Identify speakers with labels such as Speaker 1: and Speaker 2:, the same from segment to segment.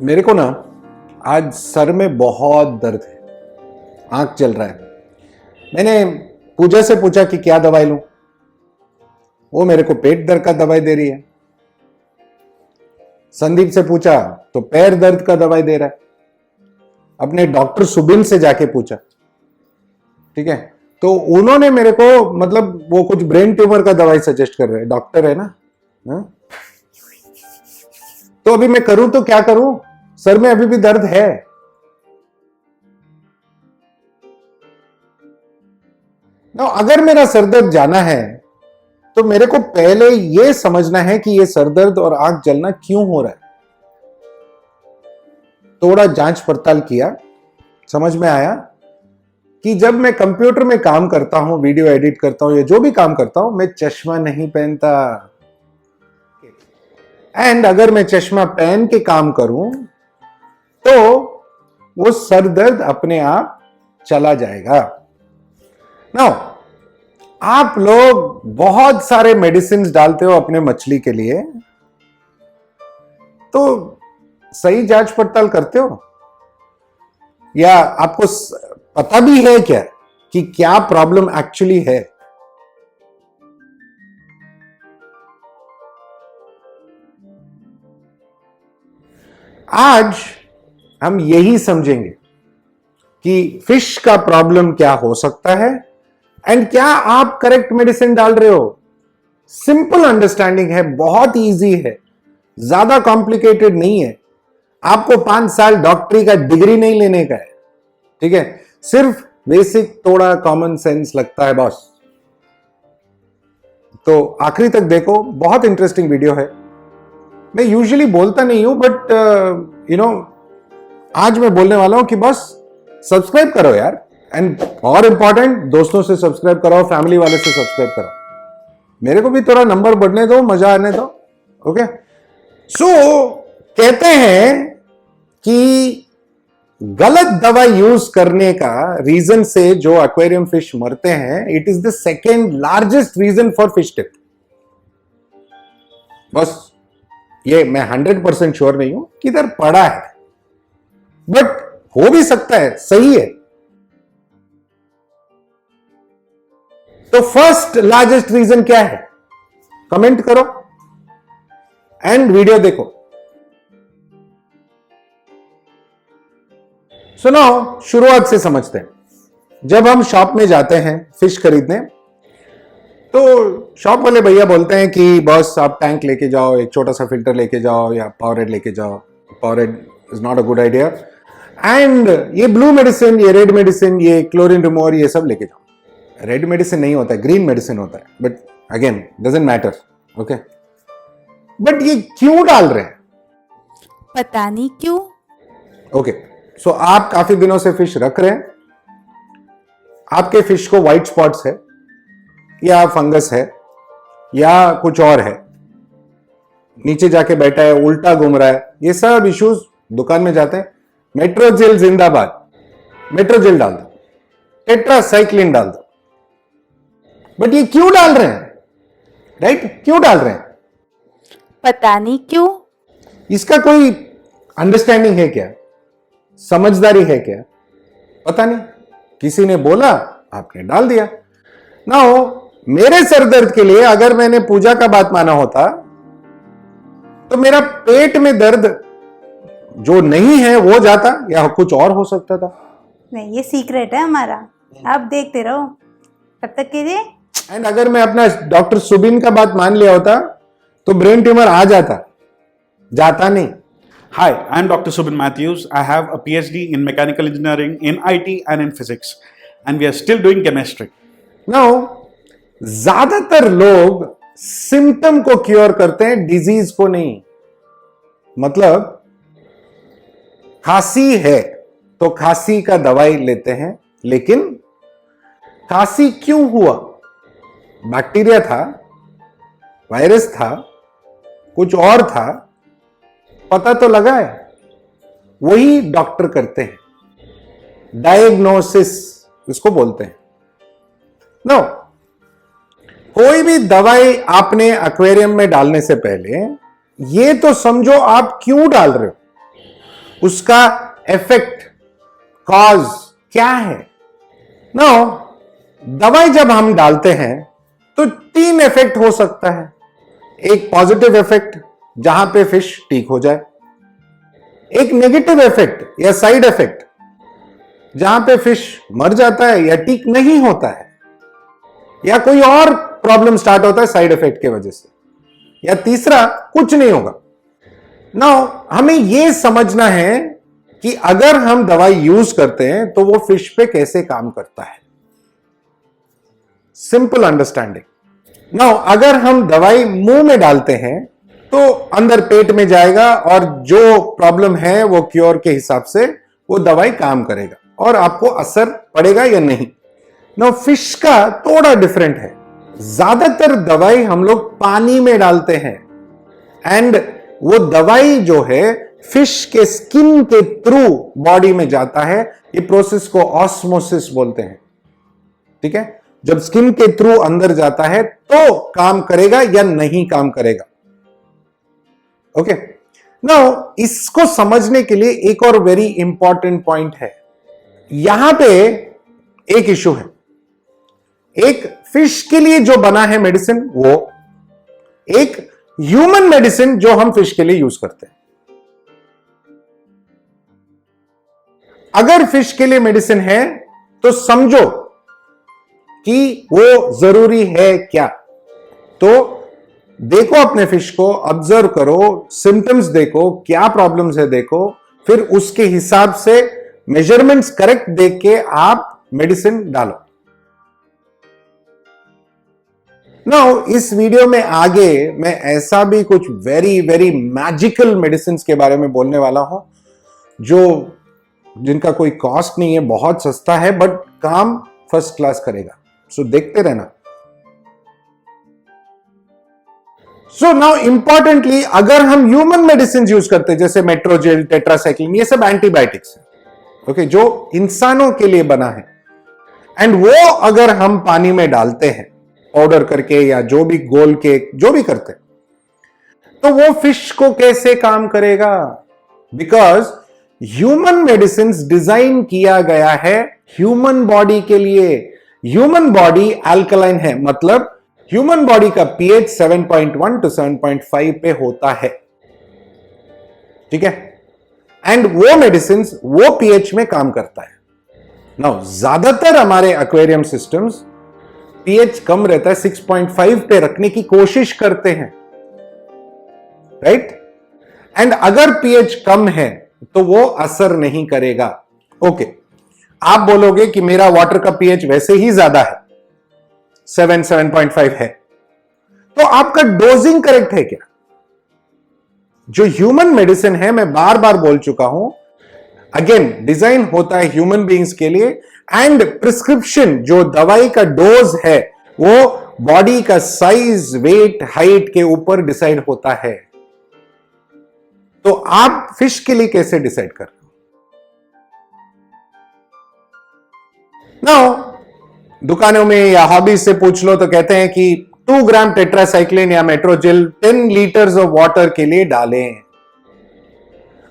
Speaker 1: मेरे को ना आज सर में बहुत दर्द है, आंख जल रहा है। मैंने पूजा से पूछा कि क्या दवाई लूं, वो मेरे को पेट दर्द का दवाई दे रही है। संदीप से पूछा तो पैर दर्द का दवाई दे रहा है। अपने डॉक्टर सुबिन से जाके पूछा, ठीक है, तो उन्होंने मेरे को मतलब वो कुछ ब्रेन ट्यूमर का दवाई सजेस्ट कर रहे हैं, डॉक्टर है ना। हा? तो अभी मैं करूं तो क्या करूं, सर में अभी भी दर्द है। ना अगर मेरा सर दर्द जाना है तो मेरे को पहले यह समझना है कि यह सर दर्द और आंख जलना क्यों हो रहा है। थोड़ा जांच पड़ताल किया, समझ में आया कि जब मैं कंप्यूटर में काम करता हूं, वीडियो एडिट करता हूं या जो भी काम करता हूं, मैं चश्मा नहीं पहनता। एंड अगर मैं चश्मा पहन के काम करूं तो वो सर दर्द अपने आप चला जाएगा। नाउ आप लोग बहुत सारे मेडिसिन डालते हो अपने मछली के लिए, तो सही जांच पड़ताल करते हो या आपको पता भी है क्या कि क्या प्रॉब्लम एक्चुअली है। आज हम यही समझेंगे कि फिश का प्रॉब्लम क्या हो सकता है एंड क्या आप करेक्ट मेडिसिन डाल रहे हो। सिंपल अंडरस्टैंडिंग है, बहुत इजी है, ज्यादा कॉम्प्लिकेटेड नहीं है। आपको 5 साल डॉक्टरी का डिग्री नहीं लेने का है, ठीक है, सिर्फ बेसिक थोड़ा कॉमन सेंस लगता है बॉस। तो आखिरी तक देखो, बहुत इंटरेस्टिंग वीडियो है। मैं यूजुअली बोलता नहीं हूं बट आज मैं बोलने वाला हूं कि बस सब्सक्राइब करो यार, एंड और इंपॉर्टेंट दोस्तों से सब्सक्राइब कराओ, फैमिली वाले से सब्सक्राइब करो। मेरे को भी थोड़ा नंबर बढ़ने दो, मजा आने दो। ओके, सो कहते हैं कि गलत दवा यूज करने का रीजन से जो एक्वेरियम फिश मरते हैं, it is the second largest reason for fish death. बस ये मैं 100% श्योर नहीं हूं कि इधर पड़ा है, बट हो भी सकता है सही है। तो फर्स्ट लार्जेस्ट रीजन क्या है, कमेंट करो एंड वीडियो देखो। सुनो, शुरुआत से समझते हैं। जब हम शॉप में जाते हैं फिश खरीदने, तो शॉप वाले भैया बोलते हैं कि बॉस आप टैंक लेके जाओ, एक छोटा सा फिल्टर लेके जाओ या पावरहेड लेके जाओ। Powerhead is not a good idea, and ये ब्लू मेडिसिन, ये रेड मेडिसिन, ये क्लोरीन रिमूवर, ये सब लेके जाओ। रेड मेडिसिन नहीं होता है, ग्रीन मेडिसिन होता है, but again doesn't matter. Okay, but ये क्यों डाल रहे हैं,
Speaker 2: पता नहीं क्यों।
Speaker 1: ओके, सो आप काफी दिनों से फिश रख रहे हैं, आपके फिश को व्हाइट स्पॉट्स है या फंगस है या कुछ और है, नीचे जाके बैठा है, उल्टा घूम रहा है, ये सब इश्यूज दुकान में जाते हैं, मेट्रोजेल जिंदाबाद, मेट्रोजेल डाल दो, टेट्रासाइक्लिन डाल दो। बट ये क्यों डाल रहे हैं, राइट, क्यों डाल रहे हैं,
Speaker 2: पता नहीं क्यों।
Speaker 1: इसका कोई अंडरस्टैंडिंग है क्या, समझदारी है क्या, पता नहीं, किसी ने बोला आपने डाल दिया। ना हो मेरे सर दर्द के लिए अगर मैंने पूजा का बात माना होता तो मेरा पेट में दर्द जो नहीं है वो जाता या कुछ और हो सकता था।
Speaker 3: नहीं, ये सीक्रेट है हमारा, आप देखते रहो, कब तक कीजिए।
Speaker 1: एंड अगर मैं अपना डॉक्टर सुबिन का बात मान लिया होता तो ब्रेन ट्यूमर आ जाता, जाता नहीं।
Speaker 4: Hi, I'm Dr. Subin Matthews. I have a PhD in mechanical engineering, in IT and in physics. And we are still doing chemistry.
Speaker 1: Now, ज्यादातर लोग सिम्टम को क्योर करते हैं, डिजीज को नहीं। मतलब खांसी है तो खांसी का दवाई लेते हैं, लेकिन खांसी क्यों हुआ, बैक्टीरिया था, वायरस था, कुछ और था, पता तो लगा है, वही डॉक्टर करते हैं, डायग्नोसिस इसको बोलते हैं। नो, कोई भी दवाई आपने एक्वेरियम में डालने से पहले ये तो समझो आप क्यों डाल रहे हो। उसका इफेक्ट, कॉज क्या है? नाउ दवाई जब हम डालते हैं तो 3 इफेक्ट हो सकता है। एक पॉजिटिव इफेक्ट जहां पे फिश ठीक हो जाए, एक नेगेटिव इफेक्ट या साइड इफेक्ट जहां पे फिश मर जाता है या ठीक नहीं होता है, या कोई और प्रॉब्लम स्टार्ट होता है साइड इफेक्ट की वजह से, या तीसरा कुछ नहीं होगा। नाउ हमें यह समझना है कि अगर हम दवाई यूज करते हैं तो वो फिश पे कैसे काम करता है। Simple understanding. नाउ अगर हम दवाई मुंह में डालते हैं तो अंदर पेट में जाएगा और जो प्रॉब्लम है वो क्योर के हिसाब से वो दवाई काम करेगा और आपको असर पड़ेगा या नहीं। नाउ फिश का थोड़ा डिफरेंट है। ज्यादातर दवाई हम लोग पानी में डालते हैं एंड वो दवाई जो है फिश के स्किन के थ्रू बॉडी में जाता है। ये प्रोसेस को ऑस्मोसिस बोलते हैं। ठीक है, जब स्किन के थ्रू अंदर जाता है तो काम करेगा या नहीं काम करेगा। ओके, नाउ इसको समझने के लिए एक और वेरी इंपॉर्टेंट पॉइंट है। यहां पे एक इशू है। एक फिश के लिए जो बना है मेडिसिन, वो एक ह्यूमन मेडिसिन जो हम फिश के लिए यूज करते हैं। अगर फिश के लिए मेडिसिन है तो समझो कि वो जरूरी है क्या। तो देखो अपने फिश को, ऑब्जर्व करो, सिम्टम्स देखो, क्या प्रॉब्लम्स है देखो, फिर उसके हिसाब से मेजरमेंट्स करेक्ट देख के आप मेडिसिन डालो। नाउ इस वीडियो में आगे मैं ऐसा भी कुछ वेरी वेरी मैजिकल मेडिसिन के बारे में बोलने वाला हूं जिनका कोई कॉस्ट नहीं है, बहुत सस्ता है, बट काम फर्स्ट क्लास करेगा। सो देखते रहना। सो नाउ इंपॉर्टेंटली, अगर हम ह्यूमन मेडिसिन यूज करते हैं जैसे मेट्रोजेल, टेट्रासाइक्लिन, ये सब एंटीबायोटिक्स है, ओके, जो इंसानों के लिए बना है। एंड वो अगर हम पानी में डालते हैं पाउडर करके या जो भी गोल के जो भी करते हैं, तो वो फिश को कैसे काम करेगा? बिकॉज ह्यूमन मेडिसिन डिजाइन किया गया है ह्यूमन बॉडी के लिए। ह्यूमन बॉडी अल्कलाइन है, मतलब ह्यूमन बॉडी का पीएच 7.1 to 7.5 पे होता है। ठीक है, एंड वो मेडिसिन वो पीएच में काम करता है। नाउ ज्यादातर हमारे एक्वेरियम सिस्टम्स पीएच कम रहता है, 6.5 पे रखने की कोशिश करते हैं, राइट? एंड अगर पीएच कम है तो वो असर नहीं करेगा। ओके, आप बोलोगे कि मेरा वाटर का पीएच वैसे ही ज्यादा है, 7.5 है, तो आपका डोजिंग करेक्ट है क्या? जो ह्यूमन मेडिसिन है, मैं बार बार बोल चुका हूं, अगेन डिजाइन होता है ह्यूमन बीइंग्स के लिए, एंड प्रिस्क्रिप्शन जो दवाई का डोज है वो बॉडी का साइज, वेट, हाइट के ऊपर डिसाइड होता है। तो आप फिश के लिए कैसे डिसाइड कर रहे हो? नाउ दुकानों में या हॉबीज से पूछ लो तो कहते हैं कि 2 ग्राम टेट्रासाइक्लिन या मेट्रोजेल 10 लीटर्स ऑफ वाटर के लिए डालें।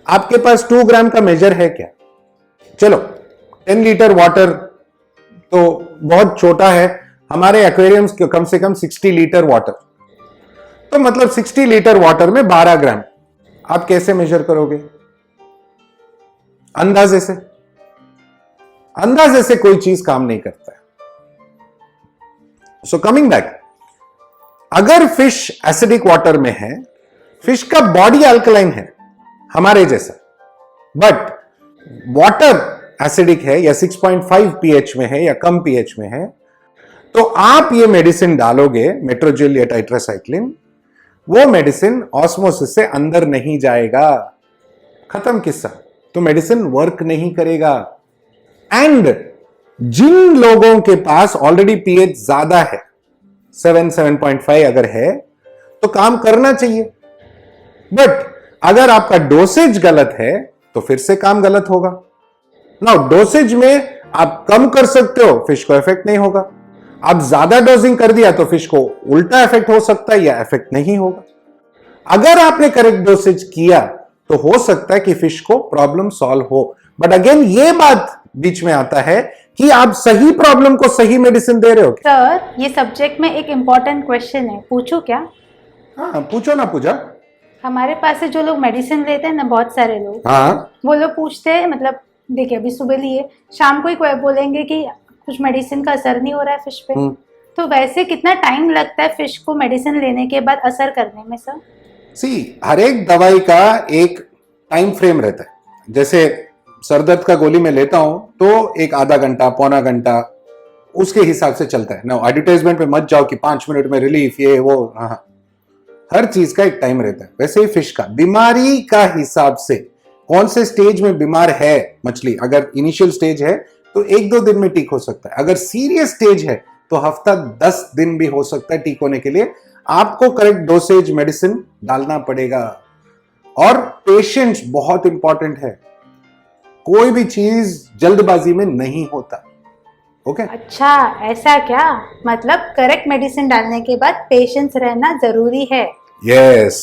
Speaker 1: आपके पास 2 ग्राम का मेजर है क्या? चलो 10 लीटर वाटर तो बहुत छोटा है, हमारे एक्वेरियम्स कम से कम 60 लीटर वाटर, तो मतलब 60 लीटर वाटर में 12 ग्राम। आप कैसे मेजर करोगे? अंदाजे से? अंदाजे से कोई चीज काम नहीं करता है। सो कमिंग बैक, अगर फिश एसिडिक वाटर में है, फिश का बॉडी अल्कलाइन है हमारे जैसा, बट वाटर एसिडिक है या 6.5 पीएच में है या कम पीएच में है, तो आप ये मेडिसिन डालोगे, मेट्रोजेल या टेट्रासाइक्लिन, वो मेडिसिन ऑस्मोसिस से अंदर नहीं जाएगा। खत्म किस्सा। तो मेडिसिन वर्क नहीं करेगा। एंड जिन लोगों के पास ऑलरेडी पीएच ज्यादा है, 7.5 अगर है, तो काम करना चाहिए। बट अगर आपका डोसेज गलत है तो फिर से काम गलत होगा। नाउ डोसेज में आप कम कर सकते हो, फिश को इफेक्ट नहीं होगा। आप ज्यादा डोजिंग कर दिया तो फिश को उल्टा इफेक्ट हो सकता है या इफेक्ट नहीं होगा। अगर आपने करेक्ट डोसेज किया तो हो सकता है कि फिश को प्रॉब्लम सॉल्व हो। बट अगेन ये बात बीच में आता है कि आप सही प्रॉब्लम को सही मेडिसिन दे रहे हो।
Speaker 3: सर, ये सब्जेक्ट में एक इम्पोर्टेंट क्वेश्चन है, पूछूं क्या?
Speaker 1: हाँ पूछो ना पूजा।
Speaker 3: हमारे पास से जो लोग मेडिसिन लेते हैं ना, बहुत सारे लोग,
Speaker 1: हाँ
Speaker 3: वो लोग पूछते हैं, मतलब देखिए अभी सुबह लिए, शाम को ही कोई बोलेंगे कि कुछ मेडिसिन का असर नहीं हो रहा है फिश पे। तो वैसे कितना टाइम लगता है फिश को मेडिसिन लेने के बाद असर करने में सर?
Speaker 1: सी, हर एक दवाई का एक टाइम फ्रेम रहता है। जैसे सर दर्द का गोली मैं लेता हूं तो एक आधा घंटा पौना घंटा उसके हिसाब से चलता है ना। एडवर्टाइजमेंट में मत जाओ कि 5 मिनट में रिलीफ ये वो। हाँ, हर चीज का एक टाइम रहता है। वैसे ही फिश का बीमारी का हिसाब से कौन से स्टेज में बीमार है मछली, अगर इनिशियल स्टेज है तो 1-2 दिन में ठीक हो सकता है। अगर सीरियस स्टेज है तो हफ्ता 10 दिन भी हो सकता है ठीक होने के लिए। आपको करेक्ट डोसेज मेडिसिन डालना पड़ेगा। और पेशेंस बहुत इंपॉर्टेंट है। कोई भी चीज जल्दबाजी में नहीं होता। ओके
Speaker 3: अच्छा, ऐसा क्या? मतलब करेक्ट मेडिसिन डालने के बाद पेशेंस रहना जरूरी है।
Speaker 1: यस।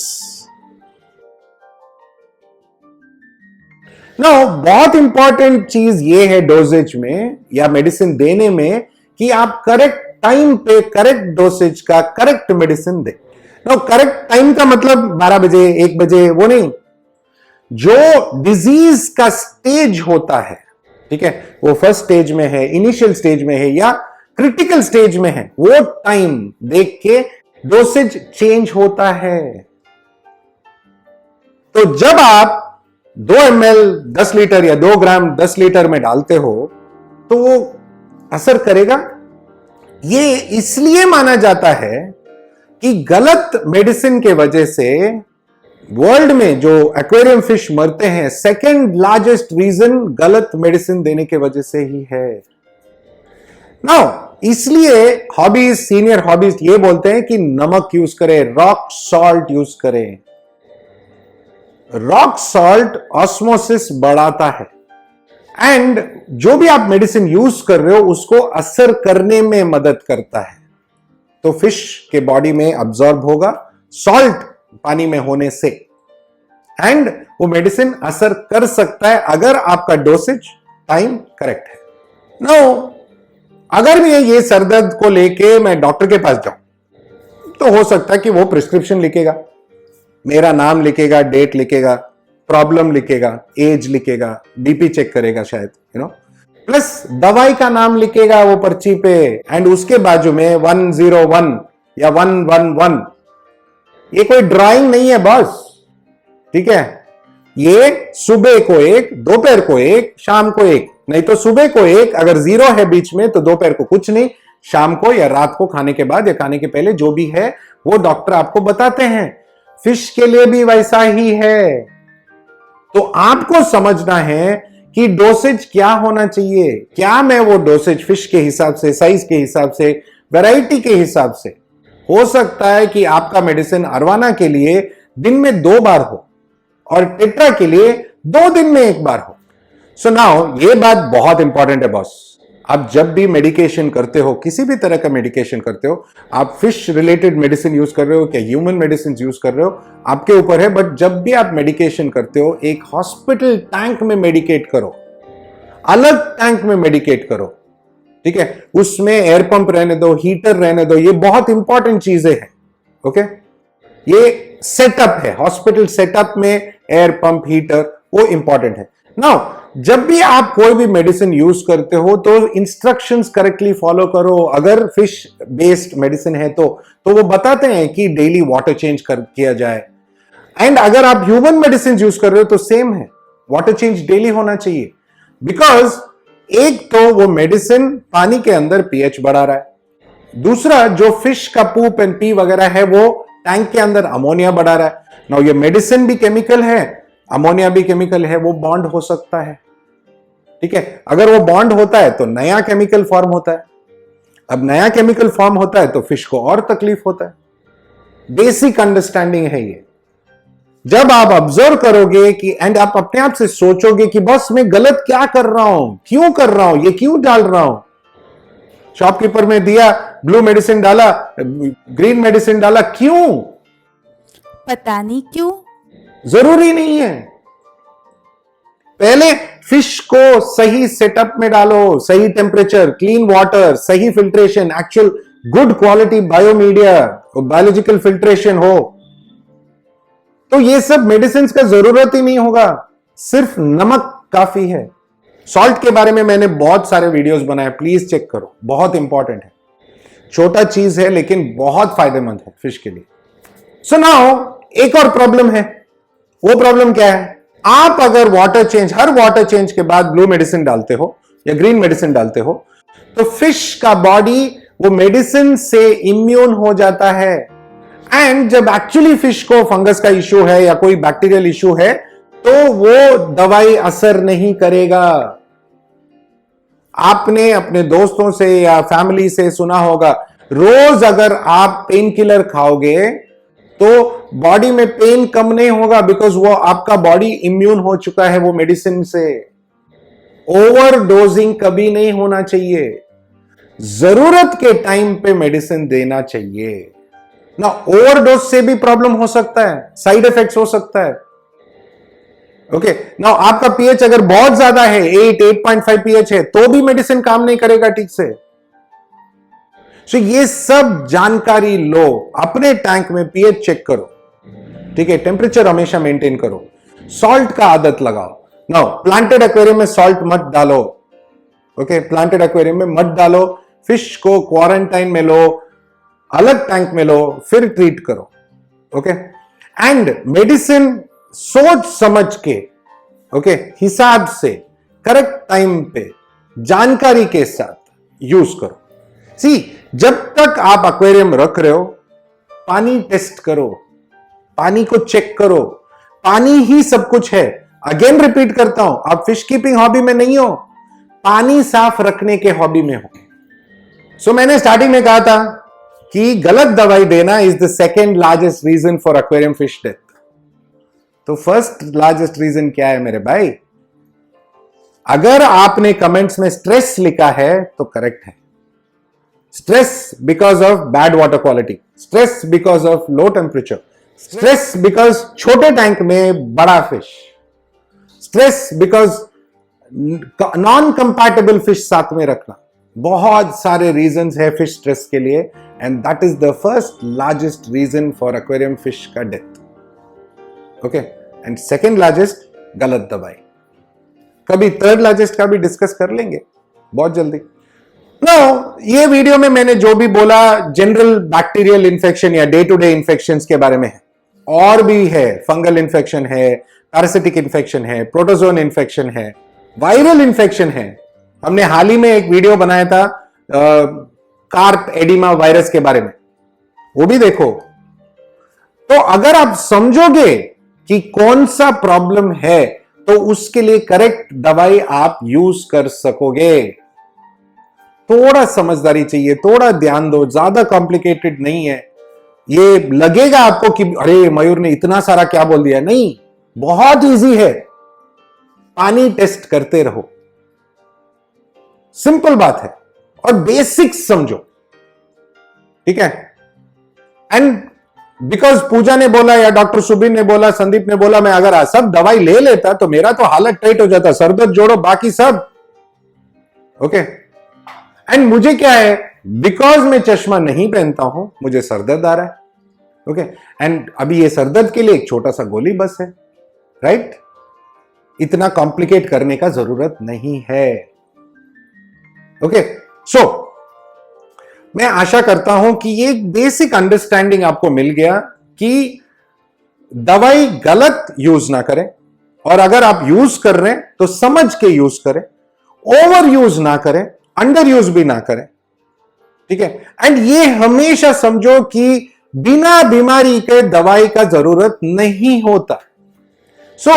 Speaker 1: नो, बहुत इंपॉर्टेंट चीज ये है डोजेज में या मेडिसिन देने में कि आप करेक्ट टाइम पे करेक्ट डोसेज का करेक्ट मेडिसिन दे। नो, करेक्ट टाइम का मतलब 12 बजे 1 बजे वो नहीं। जो डिजीज का स्टेज होता है, ठीक है, वो फर्स्ट स्टेज में है, इनिशियल स्टेज में है या क्रिटिकल स्टेज में है, वो टाइम देख के डोसेज चेंज होता है। तो जब आप 2 ml 10 लीटर या 2 ग्राम 10 लीटर में डालते हो तो वो असर करेगा। ये इसलिए माना जाता है कि गलत मेडिसिन के वजह से वर्ल्ड में जो एक्वेरियम फिश मरते हैं, सेकंड लार्जेस्ट रीजन गलत मेडिसिन देने के वजह से ही है। नाउ, इसलिए हॉबीज, सीनियर हॉबीज ये बोलते हैं कि नमक यूज करें, रॉक सॉल्ट यूज करें। रॉक सॉल्ट ऑस्मोसिस बढ़ाता है एंड जो भी आप मेडिसिन यूज कर रहे हो उसको असर करने में मदद करता है। तो फिश के बॉडी में अब्सॉर्ब होगा सॉल्ट पानी में होने से, एंड वो मेडिसिन असर कर सकता है अगर आपका डोसेज टाइम करेक्ट है। नो, अगर मैं ये सरदर्द को लेके मैं डॉक्टर के पास जाऊं तो हो सकता है कि वो प्रिस्क्रिप्शन लिखेगा, मेरा नाम लिखेगा, डेट लिखेगा, प्रॉब्लम लिखेगा, एज लिखेगा, बीपी चेक करेगा शायद, प्लस दवाई का नाम लिखेगा वो पर्ची पे, एंड उसके बाजू में 101 या 111। ये कोई ड्राइंग नहीं है बॉस, ठीक है। ये सुबह को 1, दोपहर को 1, शाम को 1, नहीं तो सुबह को 1, अगर 0 है बीच में तो दोपहर को कुछ नहीं, शाम को या रात को खाने के बाद या खाने के पहले जो भी है वो डॉक्टर आपको बताते हैं। फिश के लिए भी वैसा ही है। तो आपको समझना है कि डोसेज क्या होना चाहिए। क्या मैं वो डोसेज फिश के हिसाब से, साइज के हिसाब से, वैरायटी के हिसाब से, हो सकता है कि आपका मेडिसिन अरवाना के लिए दिन में 2 बार हो और टेट्रा के लिए 2 दिन में 1 बार हो। सो नाउ ये बात बहुत इंपॉर्टेंट है बॉस। आप जब भी मेडिकेशन करते हो, किसी भी तरह का मेडिकेशन करते हो, आप फिश रिलेटेड मेडिसिन यूज कर रहे हो क्या ह्यूमन मेडिसिन यूज कर रहे हो, आपके ऊपर है। बट जब भी आप मेडिकेशन करते हो एक हॉस्पिटल टैंक में मेडिकेट करो, अलग टैंक में मेडिकेट करो, ठीक है। उसमें एयर पंप रहने दो, हीटर रहने दो, ये बहुत इंपॉर्टेंट चीजें हैं। ओके, ये सेटअप है, हॉस्पिटल सेटअप में एयर पंप, हीटर वो इंपॉर्टेंट है। नाउ, जब भी आप कोई भी मेडिसिन यूज करते हो तो इंस्ट्रक्शंस करेक्टली फॉलो करो। अगर फिश बेस्ड मेडिसिन है तो वो बताते हैं कि डेली वाटर चेंज किया जाए। एंड अगर आप ह्यूमन मेडिसिन यूज कर रहे हो तो सेम है, वाटर चेंज डेली होना चाहिए। बिकॉज एक तो वो मेडिसिन पानी के अंदर पीएच बढ़ा रहा है, दूसरा जो फिश का पूप एंड पी वगैरह है वो टैंक के अंदर अमोनिया बढ़ा रहा है। नाउ ये मेडिसिन भी केमिकल है, अमोनिया भी केमिकल है, वो बॉन्ड हो सकता है, ठीक है। अगर वो बॉन्ड होता है तो नया केमिकल फॉर्म होता है। अब नया केमिकल फॉर्म होता है तो फिश को और तकलीफ होता है। बेसिक अंडरस्टैंडिंग है ये। जब आप ऑब्जर्व करोगे कि एंड आप अपने आप से सोचोगे कि बस मैं गलत क्या कर रहा हूं, क्यों कर रहा हूं, ये क्यों डाल रहा हूं। शॉपकीपर में दिया, ब्लू मेडिसिन डाला, ग्रीन मेडिसिन डाला, क्यों?
Speaker 2: पता नहीं क्यों।
Speaker 1: जरूरी नहीं है। पहले फिश को सही सेटअप में डालो, सही टेम्परेचर, क्लीन वाटर, सही filtration, actual good quality biomedia, biological filtration हो, तो ये सब मेडिसिन का जरूरत ही नहीं होगा, सिर्फ नमक काफी है। सॉल्ट के बारे में मैंने बहुत सारे वीडियोस बनाए, प्लीज चेक करो, बहुत इंपॉर्टेंट है, छोटा चीज है लेकिन बहुत फायदेमंद है फिश के लिए। सो नाउ एक और प्रॉब्लम है, वो प्रॉब्लम क्या है, आप अगर हर वाटर चेंज के बाद ब्लू मेडिसिन डालते हो या ग्रीन मेडिसिन डालते हो, तो फिश का बॉडी वो मेडिसिन से इम्यून हो जाता है, एंड जब एक्चुअली फिश को फंगस का इश्यू है या कोई बैक्टीरियल इश्यू है, तो वो दवाई असर नहीं करेगा। आपने अपने दोस्तों से या फैमिली से सुना होगा, रोज अगर आप पेन किलर खाओगे तो बॉडी में पेन कम नहीं होगा, बिकॉज वो आपका बॉडी इम्यून हो चुका है वो मेडिसिन से। ओवरडोजिंग कभी नहीं होना चाहिए, जरूरत के टाइम पे मेडिसिन देना चाहिए ना। ओवरडोज से भी प्रॉब्लम हो सकता है, साइड इफेक्ट्स हो सकता है। ओके ना, आपका पीएच अगर बहुत ज्यादा है, 8.5 पीएच है, तो भी मेडिसिन काम नहीं करेगा ठीक से। सो ये सब जानकारी लो, अपने टैंक में पीएच चेक करो, ठीक है, टेम्परेचर हमेशा मेंटेन करो, सॉल्ट का आदत लगाओ। नाउ प्लांटेड एक्वेरियम में सॉल्ट मत डालो, ओके, प्लांटेड एक्वेरियम में मत डालो, फिश को क्वारंटाइन में लो, अलग टैंक में लो, फिर ट्रीट करो, ओके। एंड मेडिसिन सोच समझ के, ओके, हिसाब से, करेक्ट टाइम पे, जानकारी के साथ यूज करो। सी, जब तक आप एक्वेरियम रख रहे हो, पानी टेस्ट करो, पानी को चेक करो, पानी ही सब कुछ है। अगेन रिपीट करता हूं, आप फिश कीपिंग हॉबी में नहीं हो, पानी साफ रखने के हॉबी में हो। सो मैंने स्टार्टिंग में कहा था कि गलत दवाई देना is the second largest reason for aquarium fish death. तो फर्स्ट लार्जेस्ट रीजन क्या है मेरे भाई? अगर आपने कमेंट्स में स्ट्रेस लिखा है तो करेक्ट है। Stress because of bad water quality, stress because of low temperature, stress because छोटे टैंक में बड़ा fish, stress because non compatible fish साथ में रखना, बहुत सारे रीजंस है फिश स्ट्रेस के लिए, and that is the first largest reason for aquarium fish का death, okay. And second largest गलत दवाई। कभी थर्ड लार्जेस्ट का भी डिस्कस कर लेंगे बहुत जल्दी। नो, ये वीडियो में मैंने जो भी बोला जनरल बैक्टीरियल इन्फेक्शन या डे टू डे इन्फेक्शंस के बारे में है, और भी है, फंगल इन्फेक्शन है, पैरासिटिक इन्फेक्शन है, प्रोटोजोन इन्फेक्शन है, वायरल इन्फेक्शन है। हमने हाल ही में एक वीडियो बनाया था कार्प एडिमा वायरस के बारे में, वो भी देखो। तो अगर आप समझोगे कि कौन सा प्रॉब्लम है, तो उसके लिए करेक्ट दवाई आप यूज कर सकोगे। थोड़ा समझदारी चाहिए, थोड़ा ध्यान दो, ज्यादा कॉम्प्लिकेटेड नहीं है। ये लगेगा आपको कि अरे मयूर ने इतना सारा क्या बोल दिया, नहीं, बहुत इजी है। पानी टेस्ट करते रहो, सिंपल बात है, और बेसिक्स समझो, ठीक है। एंड बिकॉज पूजा ने बोला या डॉक्टर सुबिन ने बोला, संदीप ने बोला, मैं अगर सब दवाई ले लेता तो मेरा तो हालत टाइट हो जाता, सरदर्द जोड़ो बाकी सब, ओके। एंड मुझे क्या है, बिकॉज मैं चश्मा नहीं पहनता हूं, मुझे सरदर्द आ रहा है, ओके। एंड अभी ये सरदर्द के लिए एक छोटा सा गोली बस है, राइट? इतना कॉम्प्लिकेट करने का जरूरत नहीं है, ओके। सो मैं आशा करता हूं कि ये बेसिक अंडरस्टैंडिंग आपको मिल गया कि दवाई गलत यूज ना करें, और अगर आप यूज कर रहे हैं तो समझ के यूज करें, ओवर यूज ना करें, अंडर यूज भी ना करें, ठीक है। एंड ये हमेशा समझो कि बिना बीमारी के दवाई का जरूरत नहीं होता। सो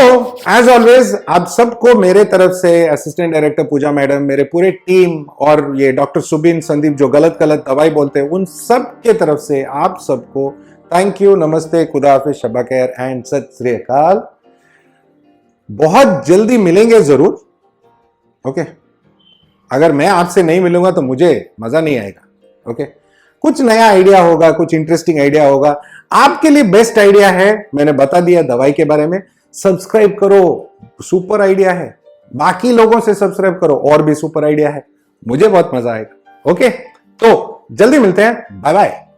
Speaker 1: एज ऑलवेज आप सबको मेरे तरफ से, असिस्टेंट डायरेक्टर पूजा मैडम, मेरे पूरे टीम, और ये डॉक्टर सुबिन, संदीप जो गलत गलत दवाई बोलते हैं, उन सब के तरफ से आप सबको थैंक यू, नमस्ते, खुदा हाफिज, शब्बा खैर एंड सत श्री अकाल। बहुत जल्दी मिलेंगे जरूर, ओके। अगर मैं आपसे नहीं मिलूंगा तो मुझे मजा नहीं आएगा, ओके। कुछ नया आइडिया होगा, कुछ इंटरेस्टिंग आइडिया होगा, आपके लिए बेस्ट आइडिया है, मैंने बता दिया दवाई के बारे में। सब्सक्राइब करो, सुपर आइडिया है। बाकी लोगों से सब्सक्राइब करो, और भी सुपर आइडिया है। मुझे बहुत मजा आएगा। ओके, तो जल्दी मिलते हैं। Bye bye.